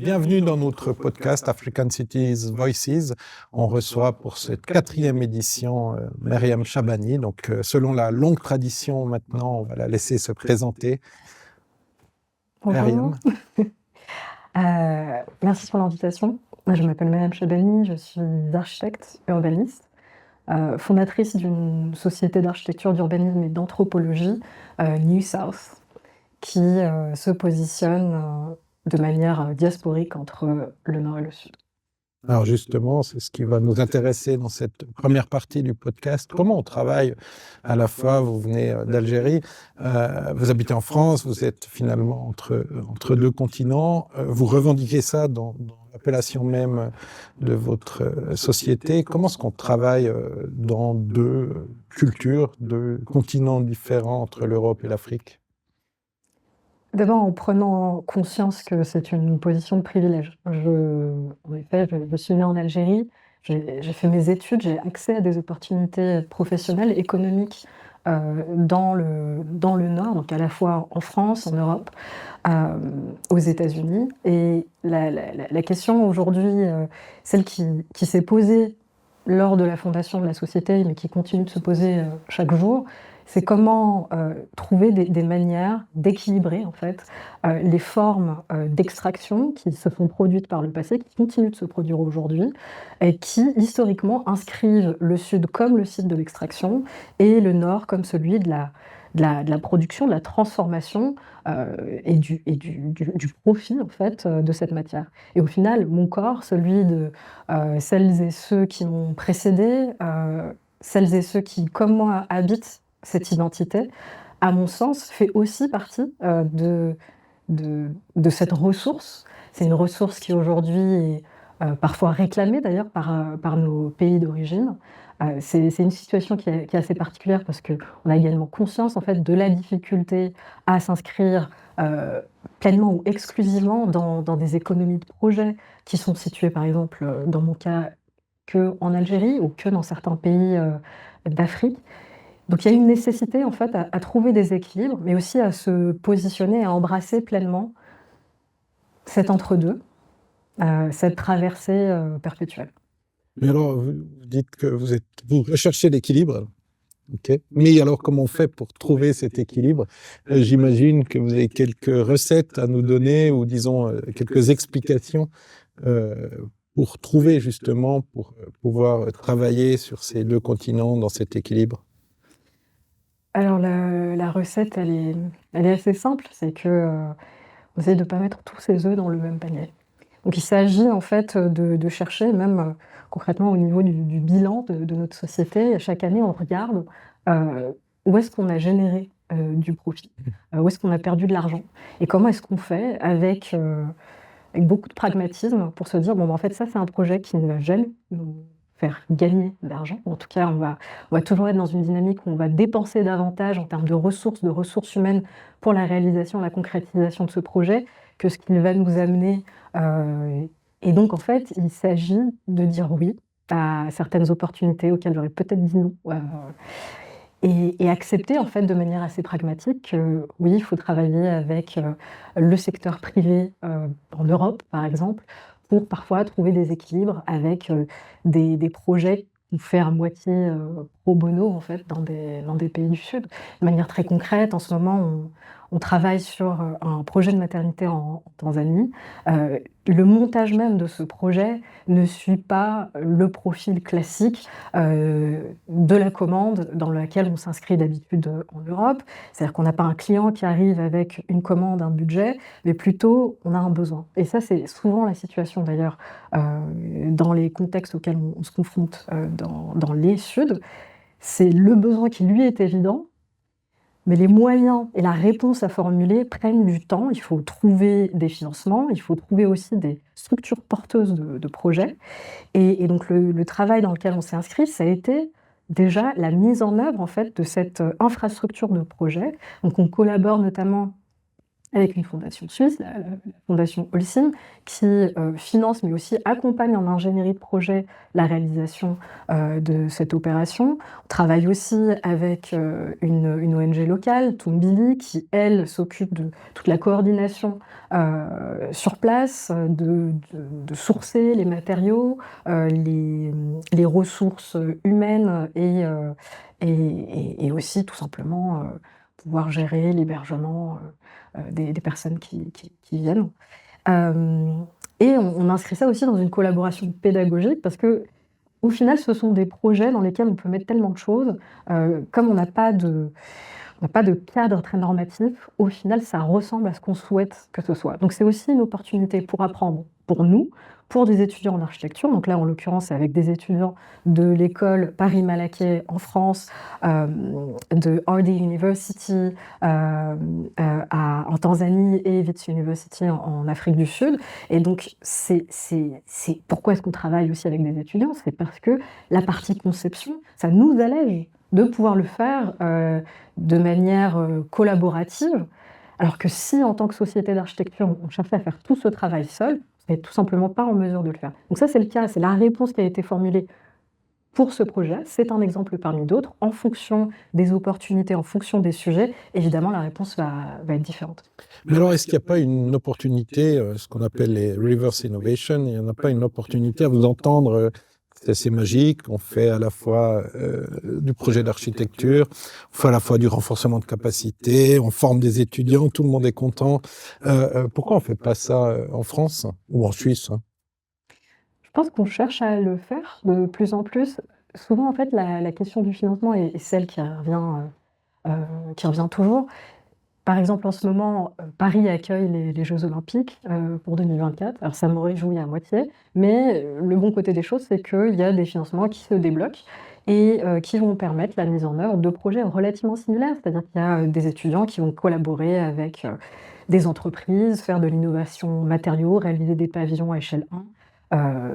Bienvenue dans notre podcast African Cities Voices. On reçoit pour cette 4e édition Myriam Chabani. Donc, selon la longue tradition, maintenant, on va la laisser se présenter. Bonjour. Merci pour l'invitation. Je m'appelle Myriam Chabani, je suis architecte urbaniste, fondatrice d'une société d'architecture, d'urbanisme et d'anthropologie, New South, qui se positionne de manière diasporique entre le Nord et le Sud. Alors justement, c'est ce qui va nous intéresser dans cette première partie du podcast. Comment on travaille à la fois, vous venez d'Algérie, vous habitez en France, vous êtes finalement entre deux continents, vous revendiquez ça dans l'appellation même de votre société. Comment est-ce qu'on travaille dans deux cultures, deux continents différents entre l'Europe et l'Afrique ? D'abord, en prenant conscience que c'est une position de privilège. En effet, je suis née en Algérie, j'ai fait mes études, j'ai accès à des opportunités professionnelles, économiques dans le Nord, donc à la fois en France, en Europe, aux États-Unis. Et la question aujourd'hui, celle qui s'est posée lors de la fondation de la société, mais qui continue de se poser chaque jour, c'est comment trouver des manières d'équilibrer en fait les formes d'extraction qui se sont produites par le passé, qui continuent de se produire aujourd'hui, et qui historiquement inscrivent le Sud comme le site de l'extraction et le Nord comme celui de la production, de la transformation et du profit en fait de cette matière. Et au final, mon corps, celui de celles et ceux qui m'ont précédé, celles et ceux qui, comme moi, habitent cette identité, à mon sens, fait aussi partie de cette ressource. C'est une ressource qui aujourd'hui est parfois réclamée d'ailleurs par nos pays d'origine. C'est une situation qui est assez particulière parce qu'on a également conscience en fait, de la difficulté à s'inscrire pleinement ou exclusivement dans des économies de projet qui sont situées par exemple, dans mon cas, qu'en Algérie ou que dans certains pays d'Afrique. Donc il y a une nécessité en fait à trouver des équilibres, mais aussi à se positionner, à embrasser pleinement cet entre-deux, cette traversée perpétuelle. Mais alors, vous dites que vous recherchez l'équilibre. Okay. Mais alors, comment on fait pour trouver cet équilibre ? J'imagine que vous avez quelques recettes à nous donner ou disons quelques explications pour trouver justement, pour pouvoir travailler sur ces deux continents dans cet équilibre. Alors la recette, elle est assez simple, c'est qu'on essaie de ne pas mettre tous ses œufs dans le même panier. Donc il s'agit en fait de chercher, même concrètement au niveau du bilan de notre société, chaque année on regarde où est-ce qu'on a généré du profit, où est-ce qu'on a perdu de l'argent, et comment est-ce qu'on fait avec beaucoup de pragmatisme pour se dire, bon, en fait ça c'est un projet qui ne va jamais nous faire gagner d'argent. En tout cas, on va toujours être dans une dynamique où on va dépenser davantage en termes de ressources humaines pour la réalisation, la concrétisation de ce projet, que ce qu'il va nous amener. Et donc, en fait, il s'agit de dire oui à certaines opportunités auxquelles j'aurais peut-être dit non. Et accepter, en fait, de manière assez pragmatique que oui, il faut travailler avec le secteur privé en Europe, par exemple, pour parfois trouver des équilibres avec des projets qu'on fait à moitié pro bono, en fait, dans des pays du Sud. De manière très concrète, en ce moment, on travaille sur un projet de maternité en Tanzanie. Le montage même de ce projet ne suit pas le profil classique de la commande dans laquelle on s'inscrit d'habitude en Europe. C'est-à-dire qu'on n'a pas un client qui arrive avec une commande, un budget, mais plutôt on a un besoin. Et ça, c'est souvent la situation d'ailleurs dans les contextes auxquels on se confronte dans les Suds. C'est le besoin qui lui est évident, mais les moyens et la réponse à formuler prennent du temps. Il faut trouver des financements, il faut trouver aussi des structures porteuses de projets. Et donc le travail dans lequel on s'est inscrit, ça a été déjà la mise en œuvre en fait, de cette infrastructure de projet. Donc on collabore notamment avec une fondation suisse, la fondation Holcim, qui finance, mais aussi accompagne en ingénierie de projet la réalisation de cette opération. On travaille aussi avec une ONG locale, Toumbili, qui, elle, s'occupe de toute la coordination sur place, de sourcer les matériaux, les ressources humaines et aussi, tout simplement, pouvoir gérer l'hébergement des personnes qui viennent. Et on inscrit ça aussi dans une collaboration pédagogique parce que, au final, ce sont des projets dans lesquels on peut mettre tellement de choses. Comme on n'a pas de cadre très normatif, au final, ça ressemble à ce qu'on souhaite que ce soit. Donc c'est aussi une opportunité pour apprendre, pour nous, pour des étudiants en architecture. Donc là, en l'occurrence, c'est avec des étudiants de l'école Paris-Malaquais en France, de Hardy University en Tanzanie et Wits University en Afrique du Sud. Et donc, pourquoi est-ce qu'on travaille aussi avec des étudiants? C'est parce que la partie conception, ça nous allège de pouvoir le faire de manière collaborative, alors que si, en tant que société d'architecture, on cherchait à faire tout ce travail seul, on n'est tout simplement pas en mesure de le faire. Donc ça, c'est le cas, c'est la réponse qui a été formulée pour ce projet. C'est un exemple parmi d'autres. En fonction des opportunités, en fonction des sujets, évidemment, la réponse va être différente. Mais alors, est-ce qu'il n'y a pas une opportunité, ce qu'on appelle les reverse innovation, il n'y en a pas une opportunité à vous entendre? C'est assez magique, on fait à la fois du projet d'architecture, on fait à la fois du renforcement de capacité, on forme des étudiants, tout le monde est content. Pourquoi on ne fait pas ça en France ou en Suisse, hein? Je pense qu'on cherche à le faire de plus en plus. Souvent, en fait, la question du financement est celle qui revient toujours. Par exemple, en ce moment, Paris accueille les Jeux olympiques pour 2024. Alors ça me réjouit à moitié, mais le bon côté des choses, c'est qu'il y a des financements qui se débloquent et qui vont permettre la mise en œuvre de projets relativement similaires. C'est-à-dire qu'il y a des étudiants qui vont collaborer avec des entreprises, faire de l'innovation matériaux, réaliser des pavillons à échelle 1.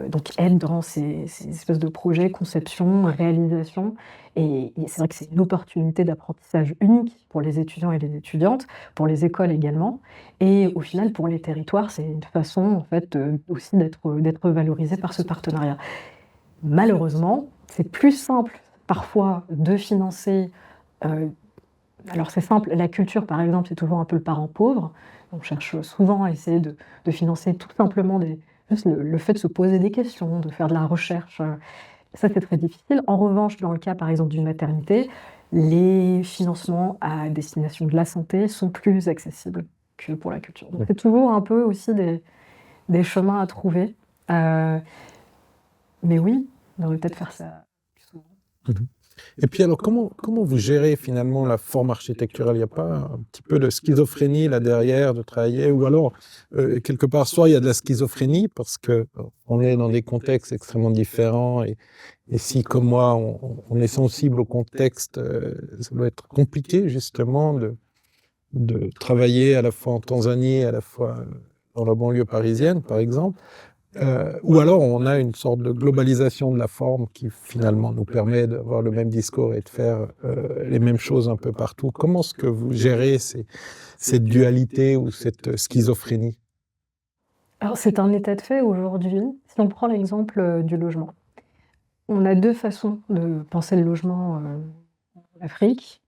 Donc être dans ces espèces de projets, conception, réalisation et c'est vrai que c'est une opportunité d'apprentissage unique pour les étudiants et les étudiantes, pour les écoles également et au final pour les territoires, c'est une façon en fait, aussi d'être valorisés par ce partenariat. Malheureusement, c'est plus simple parfois de financer, alors c'est simple, la culture par exemple, c'est toujours un peu le parent pauvre. On cherche souvent à essayer de financer tout simplement juste le fait de se poser des questions, de faire de la recherche, ça c'est très difficile. En revanche, dans le cas par exemple d'une maternité, les financements à destination de la santé sont plus accessibles que pour la culture. Donc c'est toujours un peu aussi des chemins à trouver. Mais oui, on devrait peut-être faire ça plus souvent. Et puis alors, comment vous gérez finalement la forme architecturale? Il n'y a pas un petit peu de schizophrénie là derrière de travailler? Ou alors, quelque part, soit il y a de la schizophrénie parce que on est dans des contextes extrêmement différents et si, comme moi, on est sensible au contexte, ça doit être compliqué justement de travailler à la fois en Tanzanie, à la fois dans la banlieue parisienne, par exemple. Ou alors on a une sorte de globalisation de la forme qui finalement nous permet d'avoir le même discours et de faire les mêmes choses un peu partout. Comment est-ce que vous gérez cette dualité ou cette schizophrénie? Alors c'est un état de fait aujourd'hui. Si on prend l'exemple du logement, on a deux façons de penser le logement en Afrique.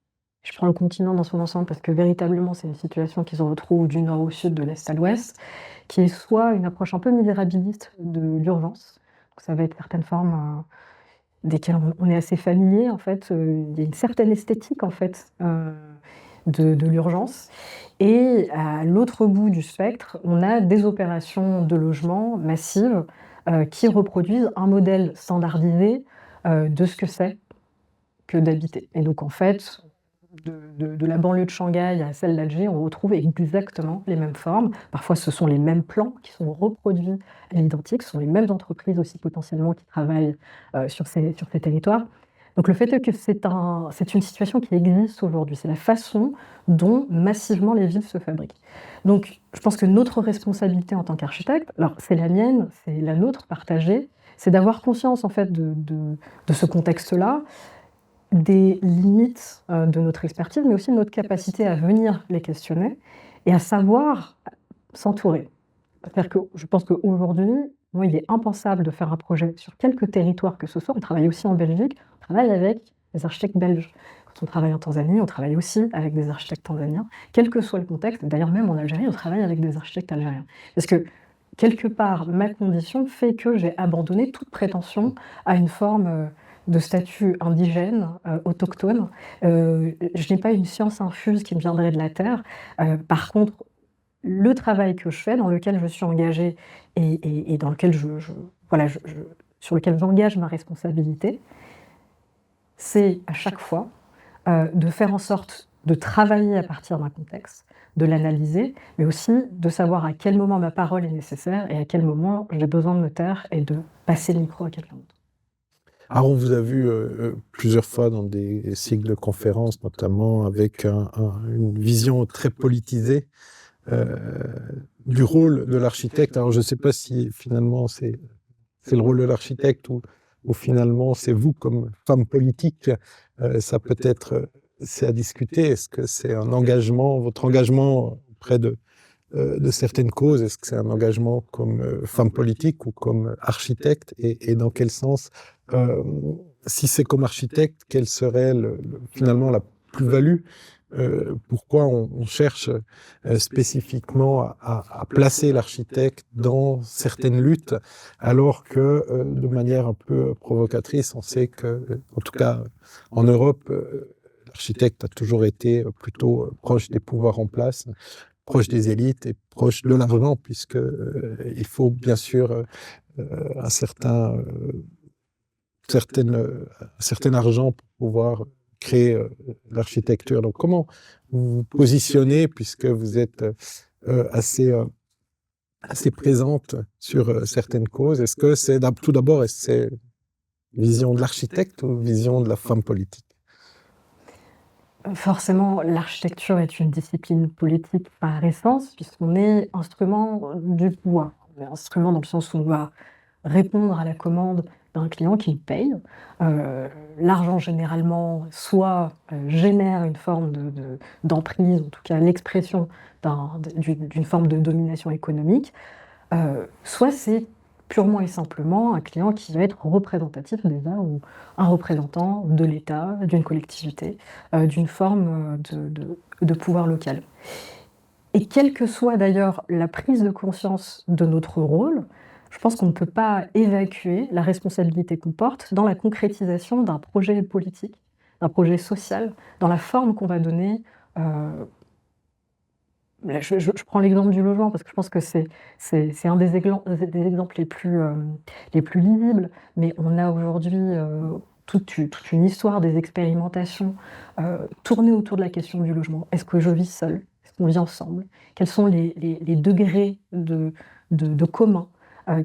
Je prends le continent dans son ensemble parce que véritablement c'est une situation qui se retrouve du nord au sud, de l'est à l'ouest, qui est soit une approche un peu misérabiliste de l'urgence, donc ça va être certaines formes desquelles on est assez familier en fait, il y a une certaine esthétique en fait, de l'urgence et à l'autre bout du spectre, on a des opérations de logement massives, qui reproduisent un modèle standardisé, de ce que c'est que d'habiter et donc en fait, de la banlieue de Shanghai à celle d'Alger, on retrouve exactement les mêmes formes. Parfois, ce sont les mêmes plans qui sont reproduits à l'identique. Ce sont les mêmes entreprises aussi potentiellement qui travaillent sur ces territoires. Donc le fait est que c'est une situation qui existe aujourd'hui. C'est la façon dont massivement les villes se fabriquent. Donc je pense que notre responsabilité en tant qu'architecte, alors c'est la mienne, c'est la nôtre partagée, c'est d'avoir conscience en fait de ce contexte-là, des limites de notre expertise, mais aussi de notre capacité à venir les questionner et à savoir s'entourer. C'est-à-dire que je pense qu'aujourd'hui, moi, il est impensable de faire un projet sur quelque territoire que ce soit. On travaille aussi en Belgique, on travaille avec des architectes belges. Quand on travaille en Tanzanie, on travaille aussi avec des architectes tanzaniens, quel que soit le contexte. D'ailleurs, même en Algérie, on travaille avec des architectes algériens. Parce que, quelque part, ma condition fait que j'ai abandonné toute prétention à une forme de statut indigène, autochtone. Je n'ai pas une science infuse qui me viendrait de la terre. Par contre, le travail que je fais, dans lequel je suis engagée et dans lequel voilà, sur lequel j'engage ma responsabilité, c'est à chaque fois de faire en sorte de travailler à partir d'un contexte, de l'analyser, mais aussi de savoir à quel moment ma parole est nécessaire et à quel moment j'ai besoin de me taire et de passer le micro à quelqu'un d'autre. Alors, on vous a vu plusieurs fois dans des cycles de conférences, notamment avec une vision très politisée du rôle de l'architecte. Alors, je ne sais pas si finalement c'est le rôle de l'architecte ou finalement c'est vous comme femme politique. Ça peut être, c'est à discuter. Est-ce que c'est un engagement, votre engagement auprès de certaines causes? Est-ce que c'est un engagement comme femme politique ou comme architecte et dans quel sens si c'est comme architecte, quelle serait finalement la plus-value? Pourquoi on cherche spécifiquement à placer l'architecte dans certaines luttes, alors que de manière un peu provocatrice, on sait que, en tout cas en Europe, l'architecte a toujours été plutôt proche des pouvoirs en place, proche des élites et proche de l'argent, puisque il faut bien sûr un certain argent pour pouvoir créer l'architecture. Donc, comment vous vous positionnez, puisque vous êtes assez présente sur certaines causes? Est-ce que c'est, tout d'abord, est-ce que c'est vision de l'architecte ou vision de la femme politique? Forcément, l'architecture est une discipline politique par essence, puisqu'on est instrument du pouvoir. On est instrument dans le sens où on va répondre à la commande d'un client qui nous paye. L'argent généralement soit génère une forme d'emprise, en tout cas l'expression d'une forme de domination économique, soit c'est purement et simplement un client qui va être représentatif déjà, ou un représentant de l'État, d'une collectivité, d'une forme de pouvoir local. Et quelle que soit d'ailleurs la prise de conscience de notre rôle, je pense qu'on ne peut pas évacuer la responsabilité qu'on porte dans la concrétisation d'un projet politique, d'un projet social, dans la forme qu'on va donner. Là, je prends l'exemple du logement parce que je pense que c'est un des exemples les plus lisibles, mais on a aujourd'hui toute une histoire des expérimentations tournées autour de la question du logement. Est-ce que je vis seule? Est-ce qu'on vit ensemble? Quels sont les degrés de commun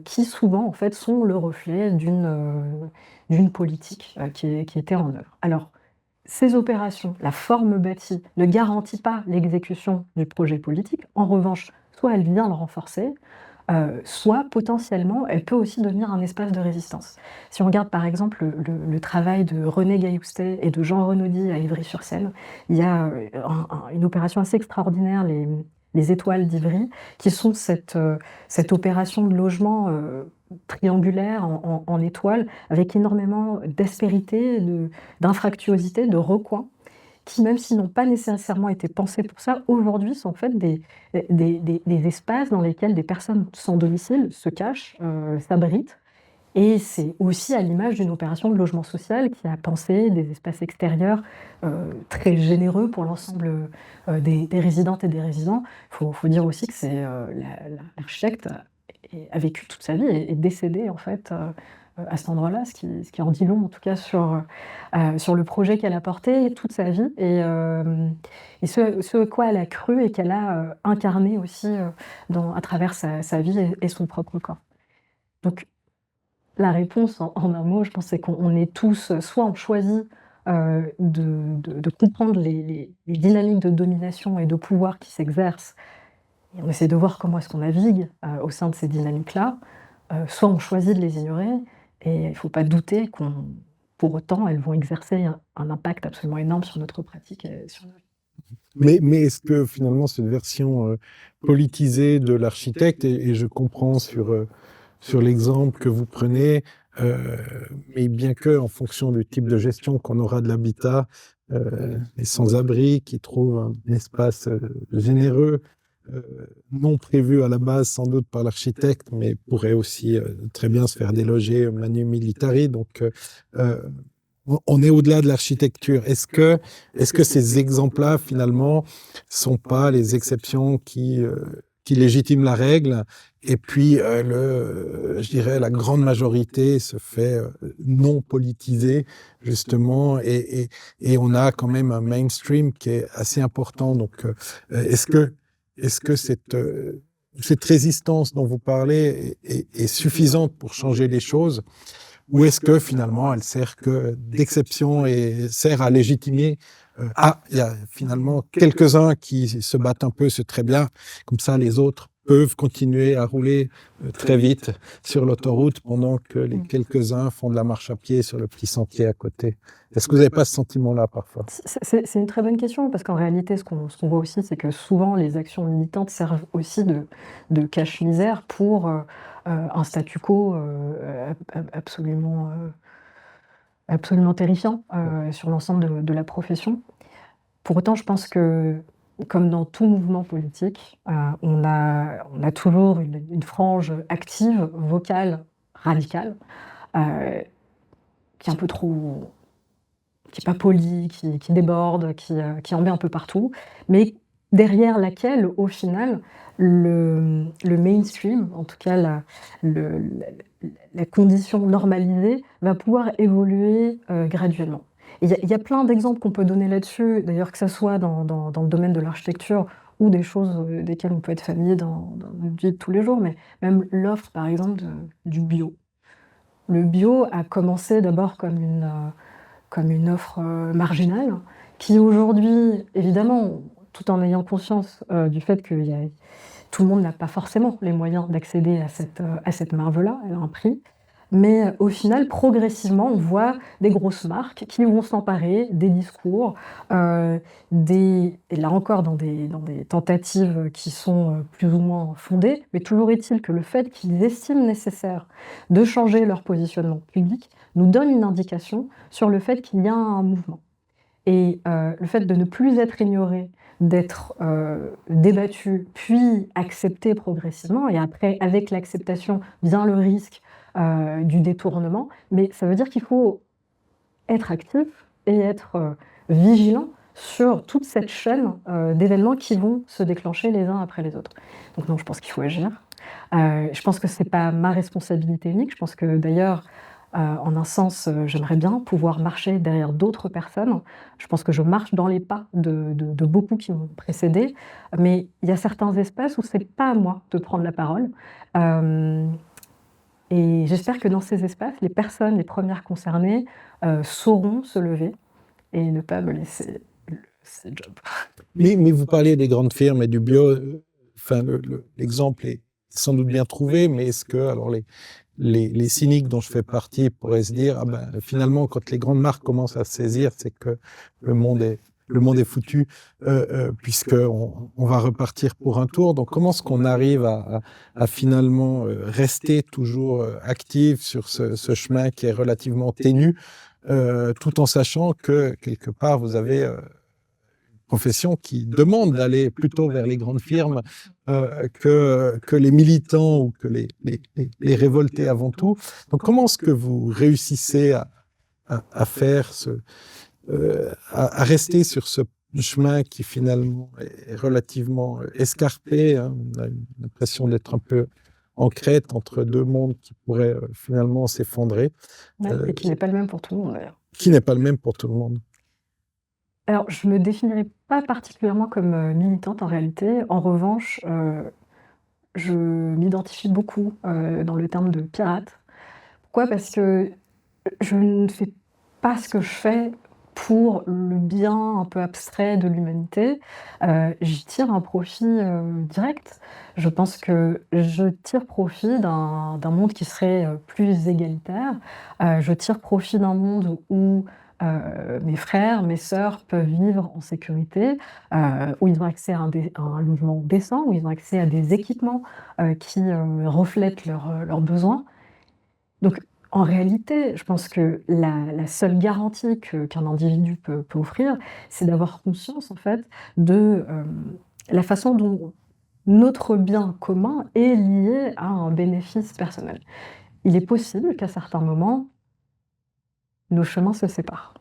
qui souvent en fait sont le reflet d'une politique qui était en œuvre. Alors, ces opérations, la forme bâtie, ne garantit pas l'exécution du projet politique. En revanche, soit elle vient le renforcer, soit potentiellement, elle peut aussi devenir un espace de résistance. Si on regarde par exemple le travail de René Gailloustet et de Jean Renaudy à Ivry-sur-Seine, il y a une opération assez extraordinaire, les Étoiles d'Ivry, qui sont cette opération de logement triangulaire en étoiles, avec énormément d'aspérité, d'infractuosité, de recoins, qui, même s'ils n'ont pas nécessairement été pensés pour ça, aujourd'hui sont en fait des espaces dans lesquels des personnes sans domicile se cachent, s'abritent. Et c'est aussi à l'image d'une opération de logement social qui a pensé des espaces extérieurs très généreux pour l'ensemble des résidentes et des résidents. Il faut dire aussi que l'architecte a vécu toute sa vie et est décédé en fait à cet endroit-là, ce qui en dit long en tout cas sur le projet qu'elle a porté toute sa vie et ce quoi elle a cru et qu'elle a incarné aussi à travers sa vie et son propre corps. Donc la réponse en un mot, je pense, c'est qu'on est tous, soit on choisit de comprendre les dynamiques de domination et de pouvoir qui s'exercent, et on essaie de voir comment est-ce qu'on navigue au sein de ces dynamiques-là, soit on choisit de les ignorer, et il ne faut pas douter pour autant, elles vont exercer un impact absolument énorme sur notre pratique et sur nos vies. Mais est-ce que finalement cette version politisée de l'architecte, et je comprends sur l'exemple que vous prenez, euh, mais bien que en fonction du type de gestion qu'on aura de l'habitat, les sans-abri qui trouvent un espace généreux, euh, non prévu à la base sans doute par l'architecte, mais pourrait aussi très bien se faire déloger manu militari. Donc, on est au-delà de l'architecture. Est-ce que ces exemples-là, finalement, sont pas les exceptions qui légitiment la règle? Et puis, je dirais, la grande majorité se fait non politiser, justement, et on a quand même un mainstream qui est assez important. Donc, est-ce que cette résistance dont vous parlez est suffisante pour changer les choses? Ou est-ce que finalement elle sert que d'exception et sert à légitimer il y a finalement quelques-uns qui se battent un peu, c'est très bien, comme ça les autres peuvent continuer à rouler très vite sur l'autoroute pendant que les quelques-uns font de la marche à pied sur le petit sentier à côté. Est-ce que vous n'avez pas ce sentiment-là parfois? C'est une très bonne question parce qu'en réalité, ce qu'on voit aussi, c'est que souvent les actions militantes servent aussi de cache-misère pour un statu quo absolument terrifiant sur l'ensemble de la profession. Pour autant, je pense que, comme dans tout mouvement politique, on a toujours une frange active, vocale, radicale, qui est un peu trop, qui est pas polie, qui déborde, qui en met un peu partout, mais derrière laquelle, au final, le mainstream, en tout cas la condition normalisée, va pouvoir évoluer graduellement. Il y a plein d'exemples qu'on peut donner là-dessus, d'ailleurs que ça soit dans le domaine de l'architecture ou des choses desquelles on peut être familier dans notre vie de tous les jours, mais même l'offre, par exemple, du bio. Le bio a commencé d'abord comme une offre marginale, qui aujourd'hui, évidemment, tout en ayant conscience du fait que tout le monde n'a pas forcément les moyens d'accéder à cette marge-là, elle a un prix. Mais au final, progressivement, on voit des grosses marques qui vont s'emparer des discours, et là encore dans des tentatives qui sont plus ou moins fondées, mais toujours est-il que le fait qu'ils estiment nécessaire de changer leur positionnement public nous donne une indication sur le fait qu'il y a un mouvement. Et le fait de ne plus être ignoré, d'être débattu, puis accepté progressivement, et après, avec l'acceptation, vient le risque du détournement, mais ça veut dire qu'il faut être actif et être vigilant sur toute cette chaîne d'événements qui vont se déclencher les uns après les autres. Donc non, je pense qu'il faut agir. Je pense que c'est pas ma responsabilité unique. Je pense que d'ailleurs, en un sens, j'aimerais bien pouvoir marcher derrière d'autres personnes. Je pense que je marche dans les pas de beaucoup qui m'ont précédée, mais il y a certains espaces où c'est pas à moi de prendre la parole. Et j'espère que dans ces espaces, les personnes, les premières concernées, sauront se lever et ne pas me laisser ce job. Mais vous parliez des grandes firmes et du bio. Enfin, l'exemple est sans doute bien trouvé, mais est-ce que alors les cyniques dont je fais partie pourraient se dire, ah ben, finalement, quand les grandes marques commencent à se saisir, c'est que le monde est foutu, puisqu'on va repartir pour un tour. Donc, comment est-ce qu'on arrive à finalement rester toujours actif sur ce chemin qui est relativement ténu, tout en sachant que, quelque part, vous avez profession qui demande d'aller plutôt vers les grandes firmes que les militants ou que les révoltés avant tout. Donc, comment est-ce que vous réussissez à faire à rester sur ce chemin qui finalement est relativement escarpé, hein? On a l'impression d'être un peu en crête entre deux mondes qui pourraient finalement s'effondrer. Ouais, et qui n'est pas le même pour tout le monde d'ailleurs. Qui n'est pas le même pour tout le monde. Alors, je me définirais pas particulièrement comme militante en réalité. En revanche, je m'identifie beaucoup dans le terme de pirate. Pourquoi? Parce que je ne fais pas ce que je fais pour le bien un peu abstrait de l'humanité. J'y tire un profit direct. Je pense que je tire profit d'un monde qui serait plus égalitaire. Je tire profit d'un monde où mes frères, mes sœurs peuvent vivre en sécurité, où ils ont accès à un logement décent, où ils ont accès à des équipements, qui, reflètent leurs besoins. Donc en réalité, je pense que la seule garantie qu'un individu peut offrir, c'est d'avoir conscience en fait de, la façon dont notre bien commun est lié à un bénéfice personnel. Il est possible qu'à certains moments, nos chemins se séparent.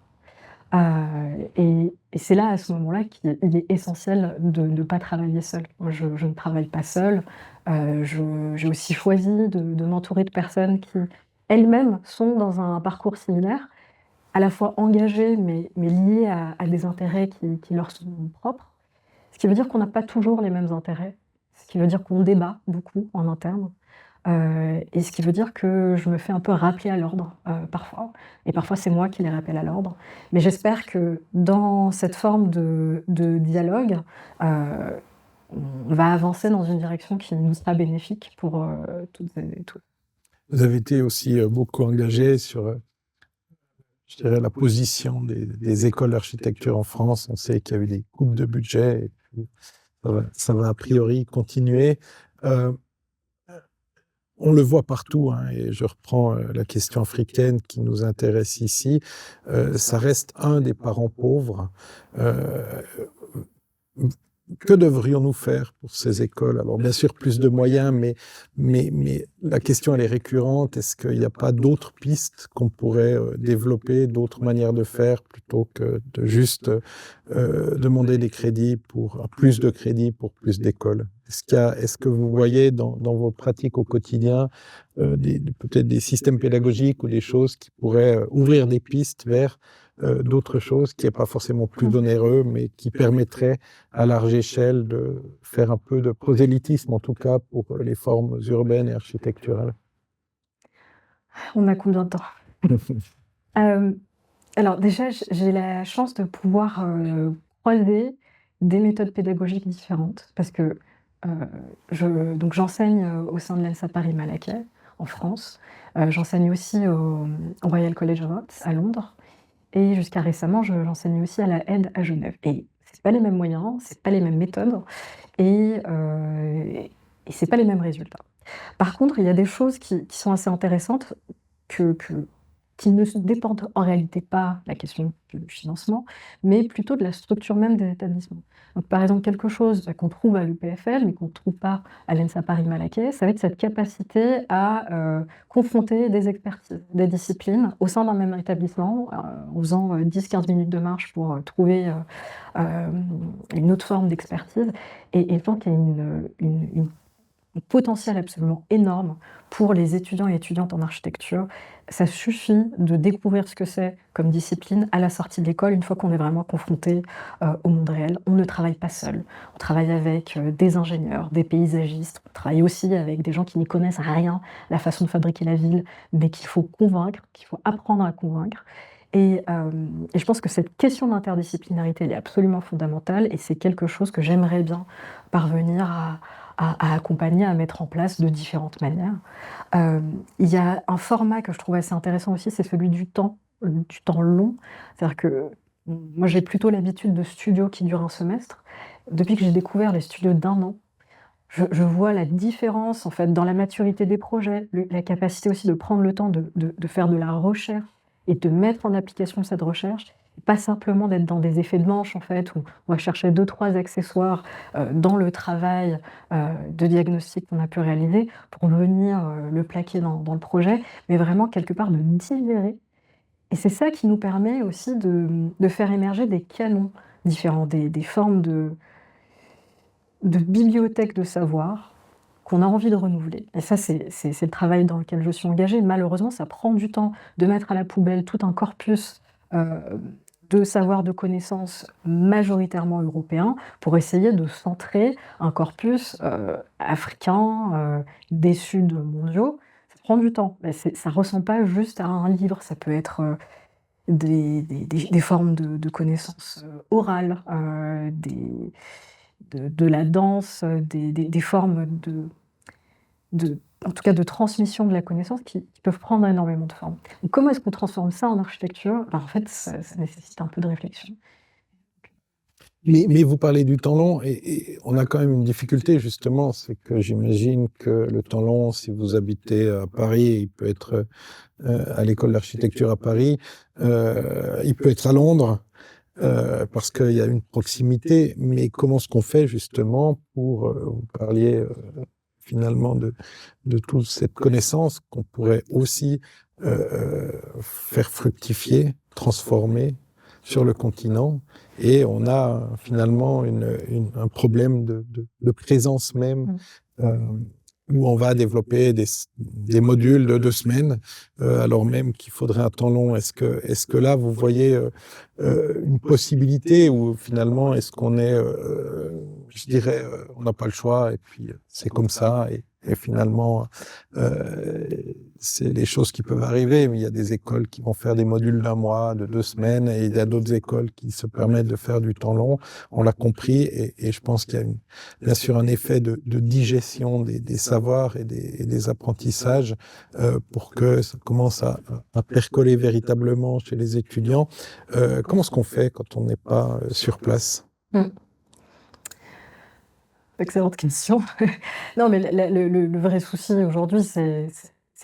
Et c'est là, à ce moment-là, qu'il est essentiel de ne pas travailler seul. Moi, je ne travaille pas seule. J'ai aussi choisi de m'entourer de personnes qui, elles-mêmes, sont dans un parcours similaire, à la fois engagées, mais liées à des intérêts qui leur sont propres. Ce qui veut dire qu'on n'a pas toujours les mêmes intérêts, ce qui veut dire qu'on débat beaucoup en interne. Et ce qui veut dire que je me fais un peu rappeler à l'ordre, parfois, et parfois c'est moi qui les rappelle à l'ordre. Mais j'espère que dans cette forme de dialogue, on va avancer dans une direction qui nous sera bénéfique pour, toutes et tous. Vous avez été aussi beaucoup engagé sur, je dirais, la position des écoles d'architecture en France. On sait qu'il y a eu des coupes de budget, et puis ça va a priori continuer. On le voit partout, hein, et je reprends la question africaine qui nous intéresse ici. Ça reste un des parents pauvres. Euh, que devrions-nous faire pour ces écoles? Alors, bien sûr, plus de moyens, mais la question, elle est récurrente. Est-ce qu'il n'y a pas d'autres pistes qu'on pourrait développer, d'autres manières de faire, plutôt que de juste demander des crédits plus de crédits pour plus d'écoles? Est-ce que vous voyez dans vos pratiques au quotidien peut-être des systèmes pédagogiques ou des choses qui pourraient ouvrir des pistes vers d'autres choses qui n'est pas forcément plus onéreux, mais qui permettraient à large échelle de faire un peu de prosélytisme, en tout cas pour les formes urbaines et architecturales? On a combien de temps? Hem, alors déjà, j'ai la chance de pouvoir, croiser des méthodes pédagogiques différentes parce que, j'enseigne, au sein de l'ENSA Paris-Malaquais, en France. J'enseigne aussi au Royal College of Arts à Londres. Et jusqu'à récemment, j'enseignais aussi à la Aide à Genève. Et c'est pas les mêmes moyens, c'est pas les mêmes méthodes et c'est pas les mêmes résultats. Par contre, il y a des choses qui sont assez intéressantes que qui ne se dépendent en réalité pas de la question du financement, mais plutôt de la structure même des établissements. Donc par exemple, quelque chose qu'on trouve à l'EPFL, mais qu'on ne trouve pas à l'ENSA Paris-Malaquais, ça va être cette capacité à, confronter des expertises, des disciplines au sein d'un même établissement, en faisant, 10-15 minutes de marche pour, trouver, une autre forme d'expertise et je pense qu'il y a un potentiel absolument énorme pour les étudiants et étudiantes en architecture. Ça suffit de découvrir ce que c'est comme discipline à la sortie de l'école, une fois qu'on est vraiment confronté, au monde réel. On ne travaille pas seul. On travaille avec, des ingénieurs, des paysagistes. On travaille aussi avec des gens qui n'y connaissent rien, la façon de fabriquer la ville, mais qu'il faut convaincre, qu'il faut apprendre à convaincre. Et je pense que cette question d'interdisciplinarité, elle est absolument fondamentale et c'est quelque chose que j'aimerais bien parvenir à accompagner, à mettre en place de différentes manières. Il y a un format que je trouve assez intéressant aussi, c'est celui du temps long. C'est-à-dire que, moi j'ai plutôt l'habitude de studios qui durent un semestre. Depuis que j'ai découvert les studios d'1 an, je vois la différence en fait dans la maturité des projets, la capacité aussi de prendre le temps de faire de la recherche et de mettre en application cette recherche, pas simplement d'être dans des effets de manche en fait, où on va chercher 2-3 accessoires, dans le travail, de diagnostic qu'on a pu réaliser pour venir, le plaquer dans le projet, mais vraiment quelque part de digérer et c'est ça qui nous permet aussi de faire émerger des canons différents, des formes de bibliothèques de savoir qu'on a envie de renouveler et ça, c'est le travail dans lequel je suis engagée. Malheureusement, ça prend du temps de mettre à la poubelle tout un corpus, de savoir, de connaissances majoritairement européens pour essayer de centrer un corpus, africain, des Suds mondiaux. Ça prend du temps, mais ça ressemble pas juste à un livre, ça peut être, des formes de connaissances, orales, de la danse, des formes de en tout cas de transmission de la connaissance qui peuvent prendre énormément de formes. Donc comment est-ce qu'on transforme ça en architecture? En fait, ça nécessite un peu de réflexion. Mais vous parlez du temps long et on a quand même une difficulté justement, c'est que j'imagine que le temps long, si vous habitez à Paris, il peut être à l'école d'architecture à Paris, il peut être à Londres, parce qu'il y a une proximité. Mais comment est-ce qu'on fait justement pour, vous parliez finalement de toute cette connaissance qu'on pourrait aussi faire fructifier, transformer sur le continent, et on a finalement un problème de présence même, euh, où on va développer des modules de 2 semaines, alors même qu'il faudrait un temps long. Est-ce que là, vous voyez une possibilité, ou finalement, est-ce qu'on est, je dirais, on n'a pas le choix, et puis c'est comme ça, et finalement, c'est les choses qui peuvent arriver, mais il y a des écoles qui vont faire des modules d'1 mois, de 2 semaines, et il y a d'autres écoles qui se permettent de faire du temps long. On l'a compris, et je pense qu'il y a bien sûr un effet de digestion des savoirs et des apprentissages, pour que ça commence à percoler véritablement chez les étudiants. Comment est-ce qu'on fait quand on n'est pas sur place? Excellente question. Non, mais le vrai souci aujourd'hui, c'est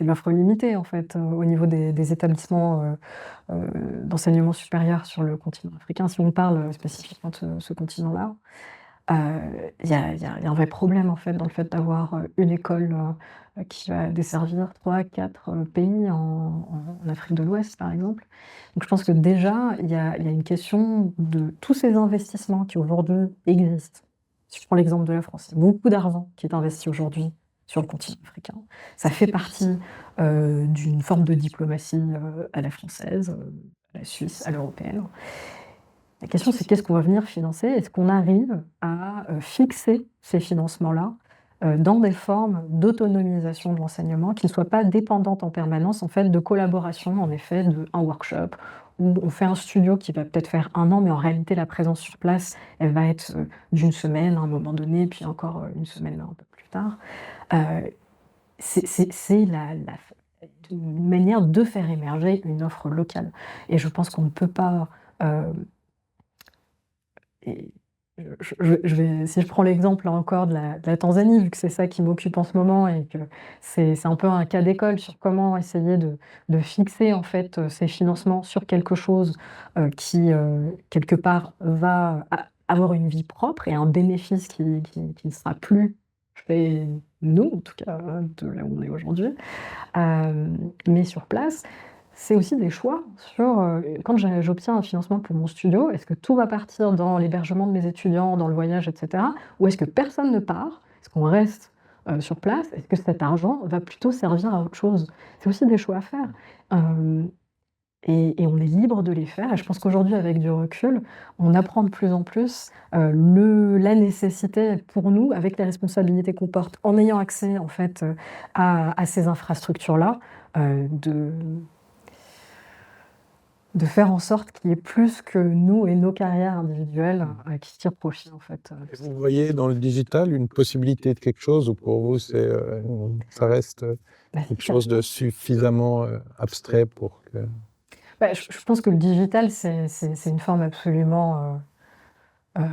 l'offre limitée, en fait, au niveau des établissements d'enseignement supérieur sur le continent africain. Si on parle spécifiquement de ce continent-là, il y a un vrai problème, en fait, dans le fait d'avoir une école qui va desservir 3-4 pays en Afrique de l'Ouest, par exemple. Donc je pense que déjà, il y a une question de tous ces investissements qui aujourd'hui existent. Si je prends l'exemple de la France, il y a beaucoup d'argent qui est investi aujourd'hui sur le continent africain. Ça fait partie d'une forme de diplomatie à la française, à la suisse, à l'européenne. La question, c'est qu'est-ce qu'on va venir financer? Est-ce qu'on arrive à fixer ces financements-là dans des formes d'autonomisation de l'enseignement qui ne soient pas dépendantes en permanence, en fait, de collaboration, en effet, d'un workshop, où on fait un studio qui va peut-être faire 1 an, mais en réalité, la présence sur place, elle va être d'une semaine à un moment donné, puis encore une semaine un peu plus tard. C'est une manière de faire émerger une offre locale. Et je pense qu'on ne peut pas... et je vais, si je prends l'exemple là encore de la Tanzanie, vu que c'est ça qui m'occupe en ce moment et que c'est un peu un cas d'école sur comment essayer de fixer en fait ces financements sur quelque chose qui quelque part va avoir une vie propre et un bénéfice qui ne sera plus chez nous, en tout cas de là où on est aujourd'hui, mais sur place. C'est aussi des choix sur, quand j'obtiens un financement pour mon studio, est-ce que tout va partir dans l'hébergement de mes étudiants, dans le voyage, et cetera? Ou est-ce que personne ne part? Est-ce qu'on reste, sur place? Est-ce que cet argent va plutôt servir à autre chose? C'est aussi des choix à faire, hem et on est libre de les faire, et je pense qu'aujourd'hui, avec du recul, on apprend de plus en plus, la nécessité pour nous, avec les responsabilités qu'on porte, en ayant accès en fait, à ces infrastructures-là, de faire en sorte qu'il y ait plus que nous et nos carrières individuelles, qui tirent profit en fait, de ça. Vous voyez dans le digital une possibilité de quelque chose, ou pour vous, ça reste Bah, quelque chose de suffisamment abstrait pour que... je pense que le digital, c'est une forme absolument, heu,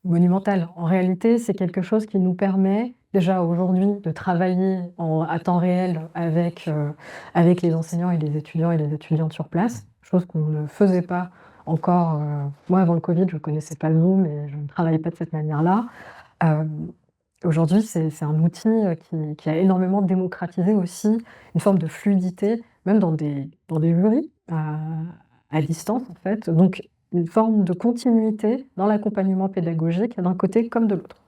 monumentale. En réalité, c'est quelque chose qui nous permet, déjà aujourd'hui, de travailler à temps réel avec les enseignants et les étudiants et les étudiantes sur place, chose qu'on ne faisait pas encore, moi avant le Covid, je ne connaissais pas Zoom et je ne travaillais pas de cette manière-là. Hem, Aujourd'hui, c'est un outil, qui a énormément démocratisé aussi une forme de fluidité, même dans des jurys, à distance en fait, donc une forme de continuité dans l'accompagnement pédagogique d'un côté comme de l'autre.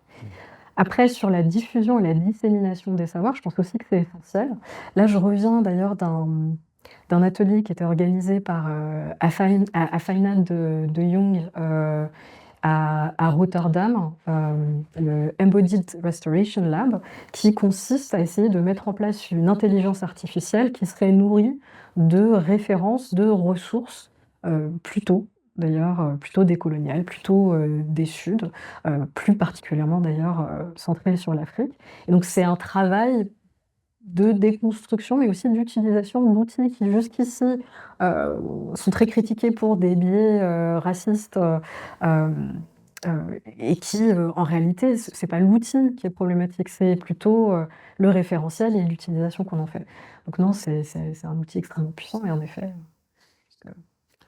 Après sur la diffusion et la dissémination des savoirs, je pense aussi que c'est essentiel. Là, je reviens d'ailleurs d'un atelier qui était organisé par, Afina de Jong, à Rotterdam, le Embodied Restoration Lab, qui consiste à essayer de mettre en place une intelligence artificielle qui serait nourrie de références, de ressources, plutôt d'ailleurs, plutôt décoloniales, plutôt, des Suds, plus particulièrement d'ailleurs, centrées sur l'Afrique. Et donc c'est un travail de déconstruction, mais aussi d'utilisation d'outils qui jusqu'ici sont très critiqués pour des biais racistes et qui, en réalité, c'est pas l'outil qui est problématique, c'est plutôt le référentiel et l'utilisation qu'on en fait. Donc non, c'est un outil extrêmement puissant et en effet.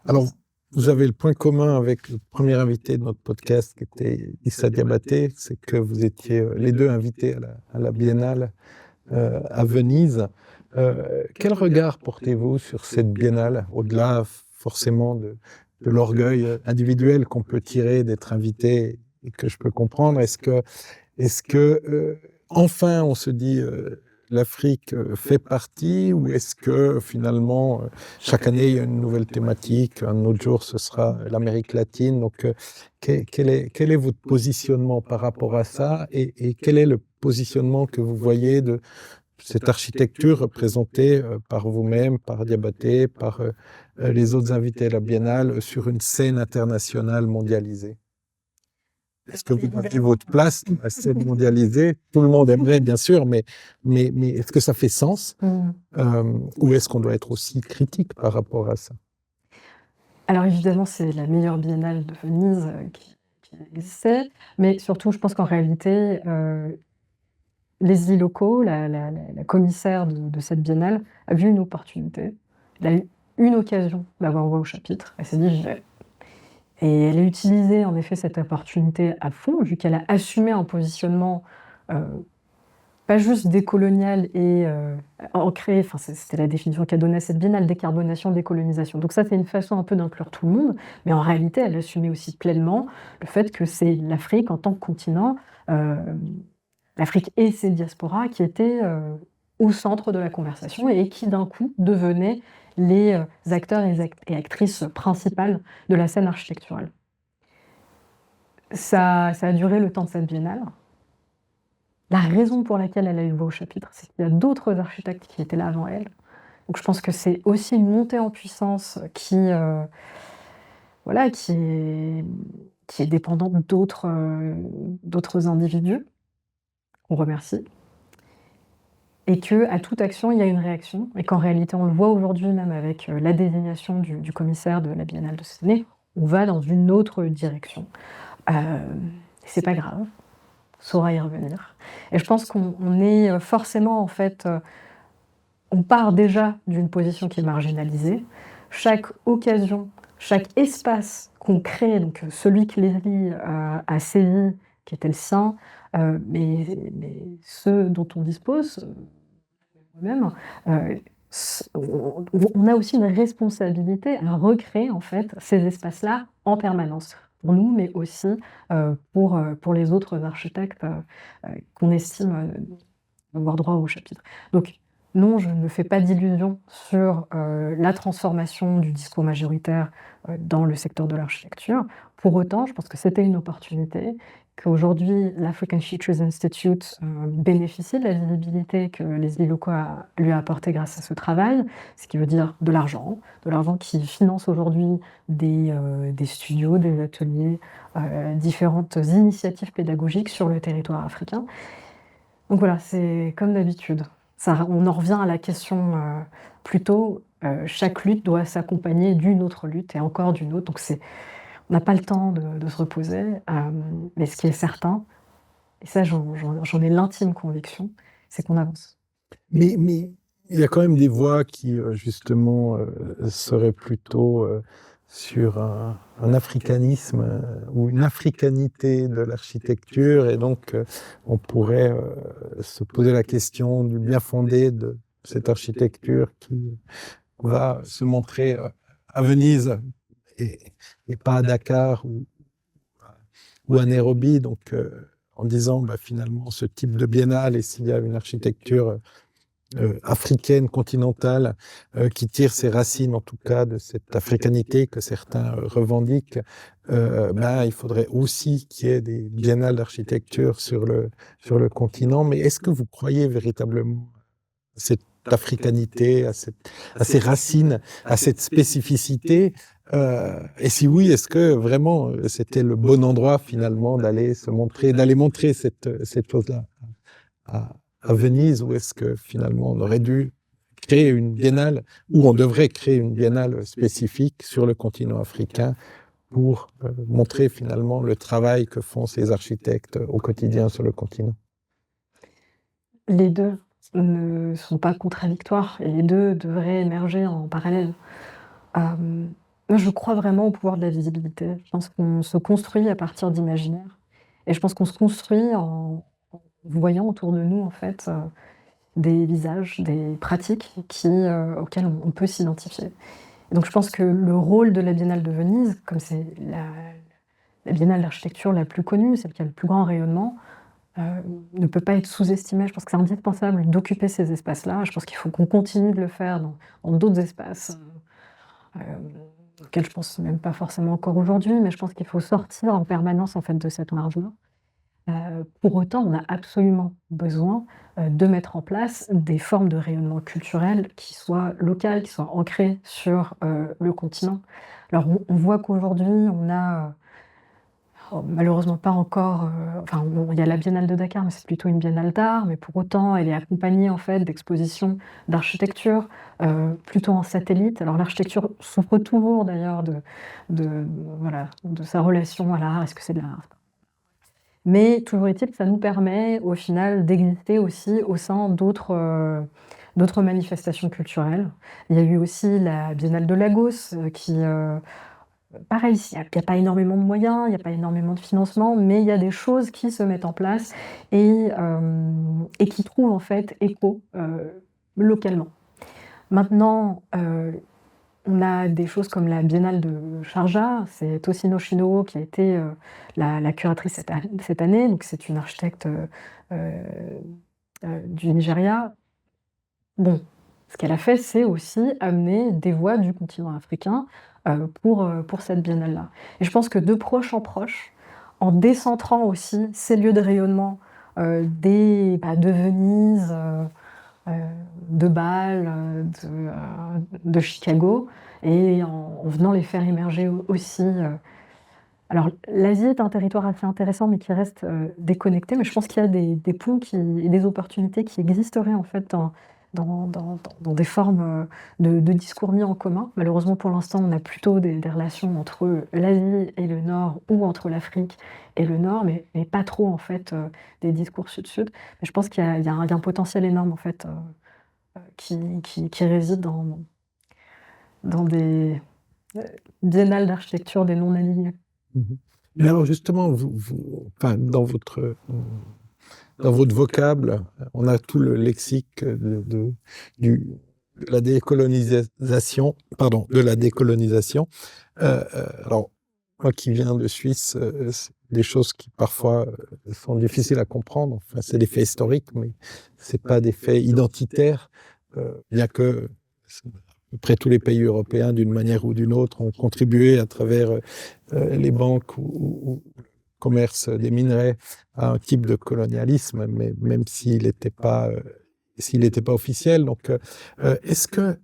Alors, vous avez le point commun avec le premier invité de notre podcast qui était Issa Diabaté, c'est que vous étiez les deux invités à la Biennale à Venise. Quel regard portez-vous sur cette biennale, au-delà forcément de l'orgueil individuel qu'on peut tirer d'être invité et que je peux comprendre? Est-ce que enfin on se dit l'Afrique fait partie, ou est-ce que finalement chaque année il y a une nouvelle thématique, un autre jour ce sera l'Amérique latine? Donc quel est votre positionnement par rapport à ça, et quel est le positionnement que vous voyez de cette architecture représentée par vous-même, par Diabaté, par les autres invités à la Biennale, sur une scène internationale mondialisée? Est-ce que vous avez votre place dans la scène mondialisée? Tout le monde aimerait, bien sûr, mais est-ce que ça fait sens? Ou est-ce qu'on doit être aussi critique par rapport à ça? Alors évidemment, c'est la meilleure biennale de Venise qui existait, mais surtout, je pense qu'en réalité, les élus locaux, la commissaire de cette biennale a vu une opportunité. Elle a eu une occasion d'avoir voix au chapitre. Elle s'est dit: «J'y vais». Et elle a utilisé en effet cette opportunité à fond, vu qu'elle a assumé un positionnement pas juste décolonial et ancré, enfin c'était la définition qu'elle donnait à cette biennale, décarbonation, décolonisation. Donc ça, c'est une façon un peu d'inclure tout le monde, mais en réalité, elle assumait aussi pleinement le fait que c'est l'Afrique en tant que continent, l'Afrique et ses diasporas qui étaient au centre de la conversation et qui d'un coup devenaient les acteurs et actrices principales de la scène architecturale. Ça a duré le temps de cette biennale. La raison pour laquelle elle a eu voix au chapitre, c'est qu'il y a d'autres architectes qui étaient là avant elle. Donc je pense que c'est aussi une montée en puissance qui, voilà, qui est dépendante d'autres individus, qu'on remercie. Et qu'à toute action, il y a une réaction, et qu'en réalité, on le voit aujourd'hui même avec la désignation du commissaire de la Biennale de cette année, on va dans une autre direction. C'est pas grave, on saura y revenir. Et je pense qu'on est forcément, en fait, on part déjà d'une position qui est marginalisée. Chaque occasion, chaque espace qu'on crée, donc celui que Leslie a saisi, qui était le sien, mais ceux dont on dispose, moi-même, on a aussi une responsabilité à recréer en fait ces espaces-là en permanence, pour nous, mais aussi pour les autres architectes qu'on estime avoir droit au chapitre. Donc non, je ne me fais pas d'illusions sur la transformation du discours majoritaire dans le secteur de l'architecture. Pour autant, je pense que c'était une opportunité, qu'aujourd'hui l'African Features Institute bénéficie de la visibilité que les élus locaux lui a apportée grâce à ce travail, ce qui veut dire de l'argent qui finance aujourd'hui des studios, des ateliers, différentes initiatives pédagogiques sur le territoire africain. Donc voilà, c'est comme d'habitude. On en revient à la question plutôt, chaque lutte doit s'accompagner d'une autre lutte et encore d'une autre. Donc on n'a pas le temps de se reposer, mais ce qui est certain, et ça j'en ai l'intime conviction, c'est qu'on avance. Mais il y a quand même des voix qui justement seraient plutôt sur un africanisme ou une africanité de l'architecture, et donc on pourrait se poser la question du bien fondé de cette architecture qui va se montrer à Venise et pas à Dakar ou à Nairobi. Donc en disant finalement ce type de biennale, et s'il y a une architecture africaine, continentale, qui tire ses racines, en tout cas, de cette africanité que certains revendiquent, il faudrait aussi qu'il y ait des biennales d'architecture sur le continent. Mais est-ce que vous croyez véritablement à cette africanité, à ces racines, à cette spécificité? Et si oui, est-ce que vraiment c'était le bon endroit finalement d'aller montrer cette chose-là à Venise, ou est-ce que finalement on aurait dû créer une biennale, ou on devrait créer une biennale spécifique sur le continent africain pour montrer finalement le travail que font ces architectes au quotidien sur le continent? Les 2 ne sont pas contradictoires et les 2 devraient émerger en parallèle. Moi, je crois vraiment au pouvoir de la visibilité. Je pense qu'on se construit à partir d'imaginaire et je pense qu'on se construit en voyant autour de nous, en fait, des visages, des pratiques auxquelles on peut s'identifier. Et donc je pense que le rôle de la Biennale de Venise, comme c'est la biennale d'architecture la plus connue, celle qui a le plus grand rayonnement, heu, ne peut pas être sous-estimé. Je pense que c'est indispensable d'occuper ces espaces-là. Je pense qu'il faut qu'on continue de le faire dans d'autres espaces, auxquels je pense même pas forcément encore aujourd'hui, mais je pense qu'il faut sortir en permanence, en fait, de cette marge-là. Pour autant, on a absolument besoin, de mettre en place des formes de rayonnement culturel qui soient locales, qui soient ancrées sur, le continent. Alors on voit qu'aujourd'hui, on a, malheureusement pas encore, enfin bon, il y a la Biennale de Dakar, mais c'est plutôt une biennale d'art, mais pour autant, elle est accompagnée en fait d'expositions d'architecture, plutôt en satellite. Alors l'architecture souffre toujours d'ailleurs de voilà, de sa relation à l'art. Est-ce que c'est de l'art? Mais toujours est-il que ça nous permet au final d'exister aussi au sein d'autres manifestations culturelles. Il y a eu aussi la Biennale de Lagos, pareil, il y a pas énormément de moyens, il y a pas énormément de financement, mais il y a des choses qui se mettent en place et qui trouvent en fait écho, localement. Maintenant, on a des choses comme la Biennale de Sharjah, c'est Toshino Shino qui a été, la curatrice cette année, donc c'est une architecte, du Nigeria. Bon, ce qu'elle a fait, c'est aussi amener des voix du continent africain, pour cette biennale-là. Et je pense que de proche en proche, en décentrant aussi ces lieux de rayonnement, de Venise, heu, de Bâle, de Chicago et en venant les faire émerger aussi, alors l'Asie est un territoire assez intéressant mais qui reste, déconnecté, mais je pense qu'il y a des ponts et des opportunités qui existeraient en fait dans des formes, de discours mis en commun. Malheureusement pour l'instant, on a plutôt des relations entre l'Asie et le Nord ou entre l'Afrique et le Nord, mais pas trop en fait, des discours sud-sud. Mais je pense qu'il y a un potentiel énorme en fait, qui réside dans des, heu, biennales d'architecture des non alignés. Mmh. Mais alors justement, enfin, dans votre vocable, on a tout le lexique du de la décolonisation, pardon, de la décolonisation. Alors, moi qui viens de Suisse, c'est des choses qui parfois, sont difficiles à comprendre. Enfin, c'est des faits historiques, mais c'est pas des faits identitaires, bien que à peu près tous les pays européens, d'une manière ou d'une autre, ont contribué à travers, les banques ou le commerce des minerais à un type de colonialisme, mais même s'il n'était pas officiel. Donc, est-ce qu'on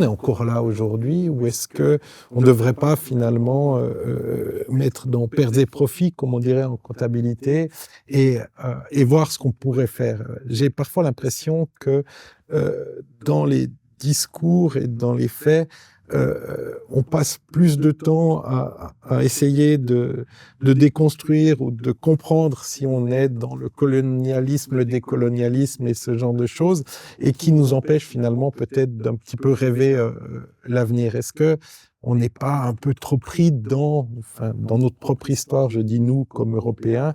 est encore là aujourd'hui, ou est-ce que on ne devrait pas finalement mettre dans pertes et profits, comme on dirait en comptabilité, et voir ce qu'on pourrait faire? J'ai parfois l'impression que dans les discours et dans les faits, on passe plus de temps à essayer de déconstruire ou de comprendre si on est dans le colonialisme, le décolonialisme et ce genre de choses, et qui nous empêche finalement peut-être d'un petit peu rêver l'avenir. Est-ce que on n'est pas un peu trop pris dans notre propre histoire, je dis nous comme Européens,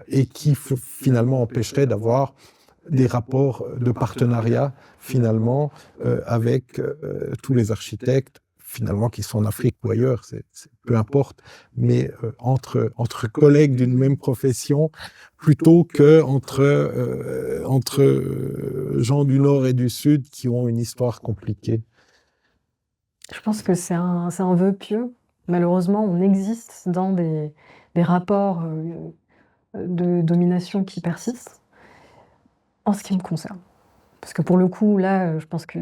et qui finalement empêcherait d'avoir des rapports de partenariat finalement avec tous les architectes finalement qui sont en Afrique ou ailleurs, peu importe, mais entre collègues d'une même profession, plutôt que entre gens du Nord et du Sud qui ont une histoire compliquée. Je pense que c'est un vœu pieux. Malheureusement, on existe dans des rapports, de domination qui persistent, en ce qui me concerne. Parce que pour le coup, là, je pense que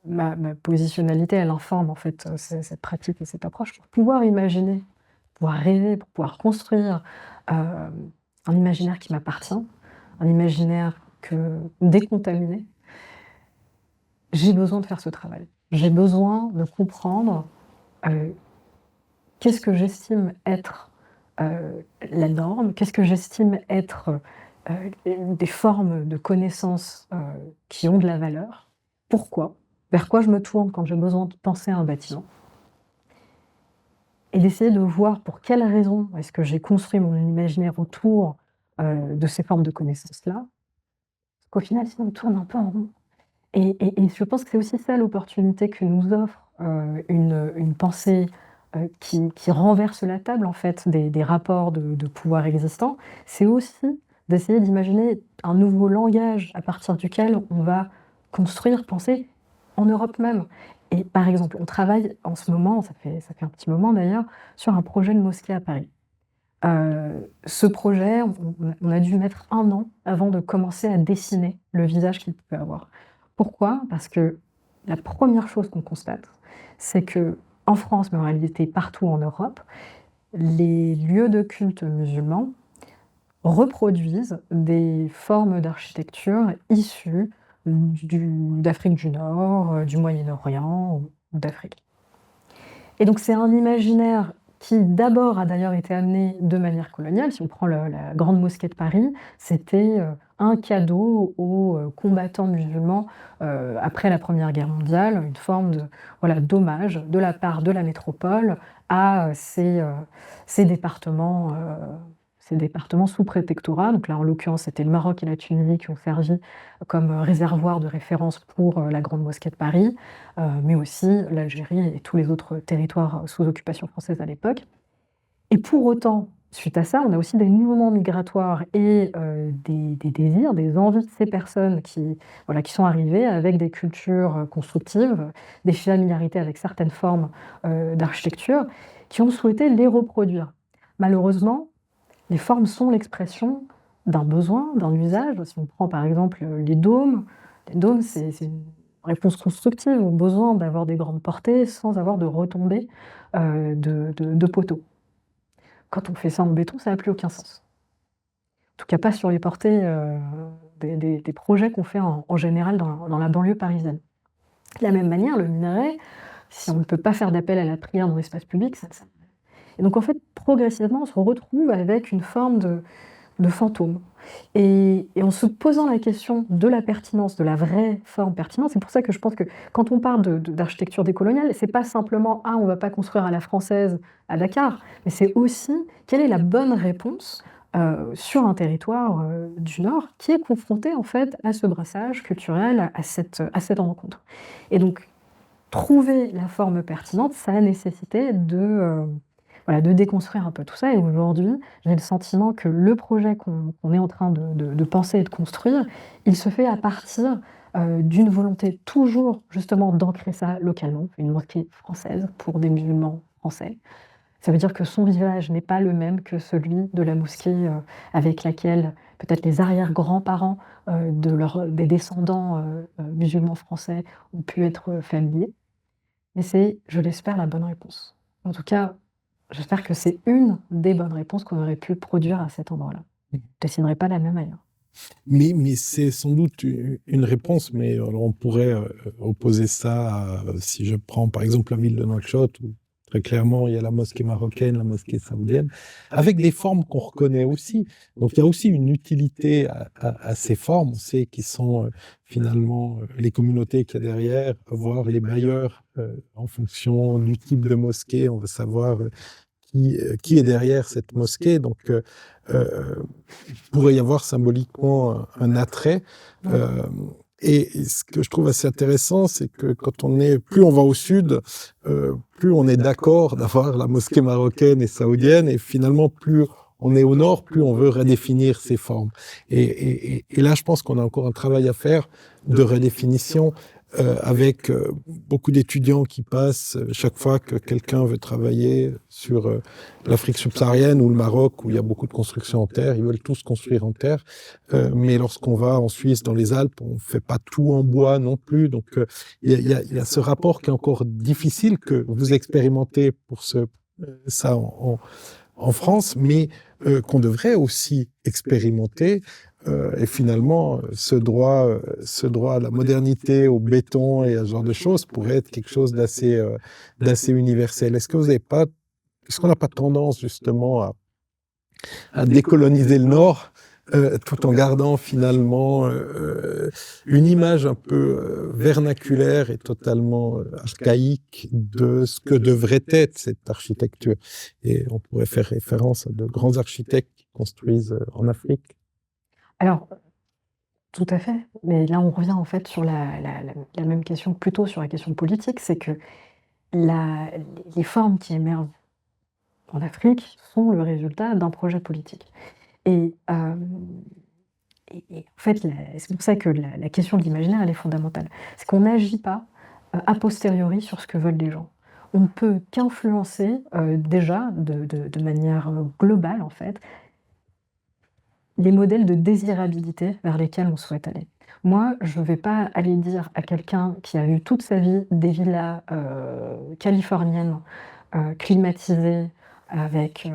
ma positionnalité, elle informe en fait, cette pratique et cette approche. Pour pouvoir imaginer, pouvoir rêver, pour pouvoir construire, un imaginaire qui m'appartient, un imaginaire décontaminé, j'ai besoin de faire ce travail. J'ai besoin de comprendre qu'est-ce que j'estime être la norme, qu'est-ce que j'estime être des formes de connaissances qui ont de la valeur, pourquoi, vers quoi je me tourne quand j'ai besoin de penser à un bâtiment, et d'essayer de voir pour quelles raisons est-ce que j'ai construit mon imaginaire autour de ces formes de connaissances-là, parce qu'au final, sinon on tourne un peu en rond. Et je pense que c'est aussi ça l'opportunité que nous offre une pensée qui renverse la table en fait des rapports de pouvoir existants. C'est aussi d'essayer d'imaginer un nouveau langage à partir duquel on va construire, penser en Europe même. Et par exemple, on travaille en ce moment, ça fait un petit moment d'ailleurs, sur un projet de mosquée à Paris. Ce projet, on a dû mettre 1 an avant de commencer à dessiner le visage qu'il pouvait avoir. Pourquoi? Parce que la première chose qu'on constate, c'est qu'en France, mais en réalité partout en Europe, les lieux de culte musulmans reproduisent des formes d'architecture issues d'Afrique du Nord, du Moyen-Orient ou d'Afrique. Et donc c'est un imaginaire qui d'abord a d'ailleurs été amené de manière coloniale. Si on prend la grande mosquée de Paris, c'était un cadeau aux combattants musulmans après la Première Guerre mondiale, une forme d'hommage de la part de la métropole à ces départements sous protectorat. Donc là, en l'occurrence, c'était le Maroc et la Tunisie qui ont servi comme réservoir de référence pour la grande mosquée de Paris, mais aussi l'Algérie et tous les autres territoires sous occupation française à l'époque. Et pour autant, suite à ça, on a aussi des mouvements migratoires et des désirs, des envies de ces personnes qui sont arrivées avec des cultures constructives, des familiarités avec certaines formes d'architecture, qui ont souhaité les reproduire. Malheureusement, les formes sont l'expression d'un besoin, d'un usage. Si on prend par exemple les dômes, c'est une réponse constructive au besoin d'avoir des grandes portées sans avoir de retombées de poteaux. Quand on fait ça en béton, ça n'a plus aucun sens. En tout cas pas sur les portées des projets qu'on fait en général dans la banlieue parisienne. De la même manière, le minerai, si on ne peut pas faire d'appel à la prière dans l'espace public, ça ne sert à rien. Et donc en fait, progressivement, on se retrouve avec une forme de fantôme. Et en se posant la question de la pertinence, de la vraie forme pertinente, c'est pour ça que je pense que quand on parle d'architecture décoloniale, c'est pas simplement « ah, on va pas construire à la française à Dakar », mais c'est aussi quelle est la bonne réponse sur un territoire du Nord qui est confronté en fait à ce brassage culturel, à cette rencontre. Et donc, trouver la forme pertinente, ça a nécessité de déconstruire un peu tout ça. Et aujourd'hui, j'ai le sentiment que le projet qu'on est en train de penser et de construire, il se fait à partir d'une volonté toujours justement d'ancrer ça localement, une mosquée française pour des musulmans français. Ça veut dire que son visage n'est pas le même que celui de la mosquée avec laquelle peut-être les arrière-grands-parents des descendants musulmans français ont pu être familiers. Mais c'est, je l'espère, la bonne réponse. En tout cas, j'espère que c'est une des bonnes réponses qu'on aurait pu produire à cet endroit-là. Je ne dessinerai pas la même ailleurs. Mais c'est sans doute une réponse, mais alors on pourrait opposer ça à, si je prends par exemple la ville de Nouakchott, où très clairement il y a la mosquée marocaine, la mosquée saoudienne, avec des formes qu'on reconnaît aussi. Donc il y a aussi une utilité à ces formes, on sait qui sont finalement les communautés qu'il y a derrière, voir les bailleurs en fonction du type de mosquée, on veut savoir qui est derrière cette mosquée. Donc, il pourrait y avoir symboliquement un attrait. Et ce que je trouve assez intéressant, c'est que plus on va au sud, plus on est d'accord d'avoir la mosquée marocaine et saoudienne, et finalement, plus on est au nord, plus on veut redéfinir ces formes. Et là, je pense qu'on a encore un travail à faire de redéfinition. Avec beaucoup d'étudiants qui passent chaque fois que quelqu'un veut travailler sur l'Afrique subsaharienne ou le Maroc, où il y a beaucoup de construction en terre, ils veulent tous construire en terre, mais lorsqu'on va en Suisse, dans les Alpes, on fait pas tout en bois non plus, donc il y a ce rapport qui est encore difficile, que vous expérimentez pour ça en France, mais qu'on devrait aussi expérimenter Et finalement, ce droit à la modernité, au béton et à ce genre de choses pourrait être quelque chose d'assez universel. Est-ce qu'on n'a pas tendance justement à décoloniser le Nord tout en gardant finalement une image un peu vernaculaire et totalement archaïque de ce que devrait être cette architecture. Et on pourrait faire référence à de grands architectes qui construisent en Afrique. Alors, tout à fait, mais là, on revient en fait sur la même question, plutôt sur la question politique, c'est que la les formes qui émergent en Afrique sont le résultat d'un projet politique et en fait, c'est pour ça que la question de l'imaginaire, elle est fondamentale. C'est qu'on n'agit pas, a posteriori sur ce que veulent les gens. On ne peut qu'influencer, déjà de manière, globale en fait, les modèles de désirabilité vers lesquels on souhaite aller. Moi, je ne vais pas aller dire à quelqu'un qui a eu toute sa vie des villas, californiennes, climatisées avec,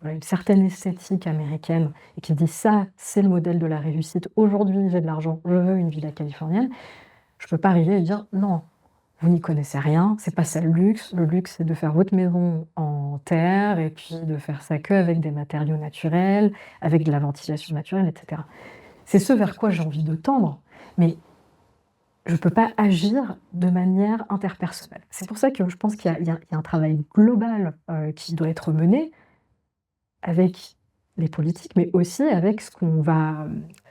voilà, une certaine esthétique américaine et qui dit: «Ça, c'est le modèle de la réussite. Aujourd'hui, j'ai de l'argent, je veux une villa californienne». Je ne peux pas arriver et dire: «Non, vous n'y connaissez rien, c'est pas ça le luxe. Le luxe, c'est de faire votre maison en terre et puis de faire ça qu'avec des matériaux naturels, avec de la ventilation naturelle et cetera». C'est ce vers quoi j'ai envie de tendre, mais je ne peux pas agir de manière interpersonnelle. C'est pour ça que je pense qu'il y a un travail global, qui doit être mené avec les politiques, mais aussi avec ce qu'on va,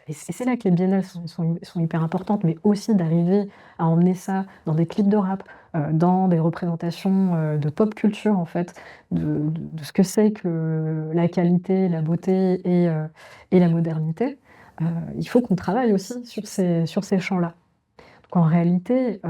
et c'est là que les biennales sont hyper importantes, mais aussi d'arriver à emmener ça dans des clips de rap, dans des représentations, de pop culture en fait, de ce que c'est que la qualité, la beauté et la modernité. Il faut qu'on travaille aussi sur ces champs-là. Donc en réalité,